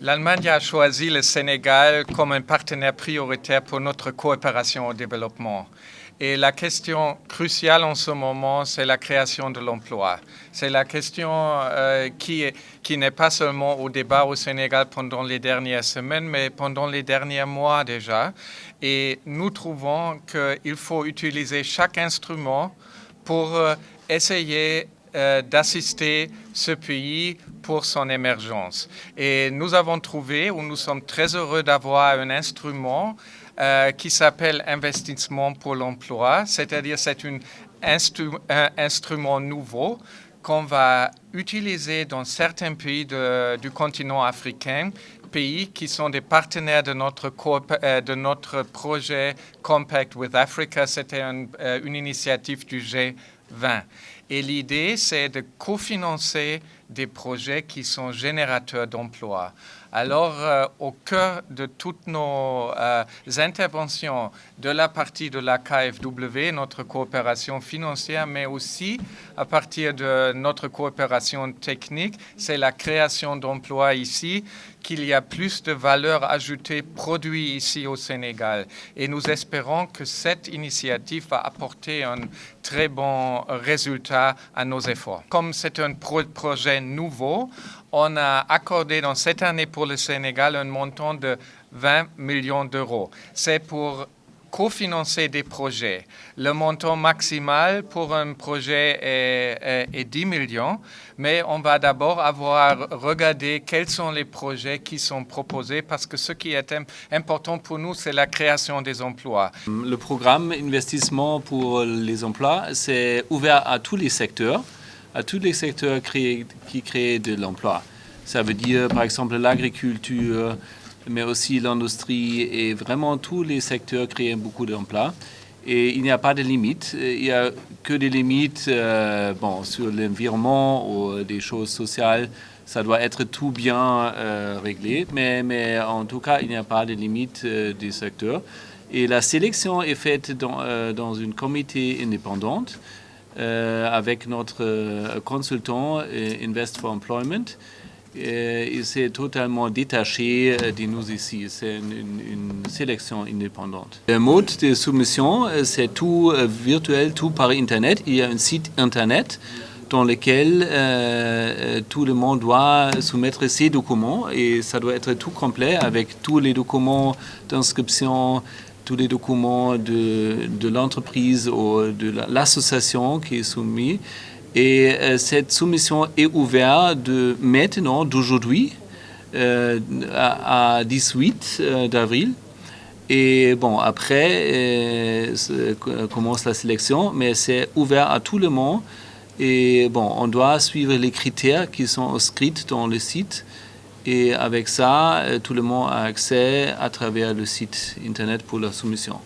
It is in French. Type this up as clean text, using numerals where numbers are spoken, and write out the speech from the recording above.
L'Allemagne a choisi le Sénégal comme un partenaire prioritaire pour notre coopération au développement. Et la question cruciale en ce moment, c'est la création de l'emploi. C'est la question qui n'est pas seulement au débat au Sénégal pendant les dernières semaines, mais pendant les derniers mois déjà. Et nous trouvons qu'il faut utiliser chaque instrument pour essayer d'assister ce pays pour son émergence. Et nous avons trouvé, ou nous sommes très heureux d'avoir un instrument qui s'appelle Investissement pour l'emploi, c'est-à-dire c'est un instrument nouveau qu'on va utiliser dans certains pays du continent africain, pays qui sont des partenaires de notre projet Compact with Africa. C'était une initiative du G20. Et l'idée, c'est de cofinancer des projets qui sont générateurs d'emplois. Alors, au cœur de toutes nos interventions de la partie de la KfW, notre coopération financière, mais aussi à partir de notre coopération technique, c'est la création d'emplois ici, qu'il y a plus de valeur ajoutée produite ici au Sénégal. Et nous espérons que cette initiative va apporter un très bon résultat à nos efforts. Comme c'est un projet nouveau, on a accordé dans cette année pour le Sénégal un montant de 20 millions d'euros. C'est pour cofinancer des projets. Le montant maximal pour un projet est 10 millions, mais on va d'abord regarder quels sont les projets qui sont proposés parce que ce qui est important pour nous, c'est la création des emplois. Le programme Investissement pour les emplois, c'est ouvert à tous les secteurs qui créent de l'emploi. Ça veut dire par exemple l'agriculture, mais aussi l'industrie et vraiment tous les secteurs créent beaucoup d'emplois. Et il n'y a pas de limites, il n'y a que des limites sur l'environnement ou des choses sociales. Ça doit être tout bien réglé, mais en tout cas, il n'y a pas de limites des secteurs. Et la sélection est faite dans une comité indépendante avec notre consultant Invest for Employment. Il s'est totalement détaché de nous ici. C'est une sélection indépendante. Le mode de soumission, c'est tout virtuel, tout par Internet. Il y a un site Internet dans lequel tout le monde doit soumettre ses documents et ça doit être tout complet avec tous les documents d'inscription, tous les documents de l'entreprise ou de l'association qui est soumise. Et cette soumission est ouverte d'aujourd'hui à 18 d'avril. Et bon, après commence la sélection, mais c'est ouvert à tout le monde. Et bon, on doit suivre les critères qui sont inscrits dans le site. Et avec ça, tout le monde a accès à travers le site internet pour la soumission.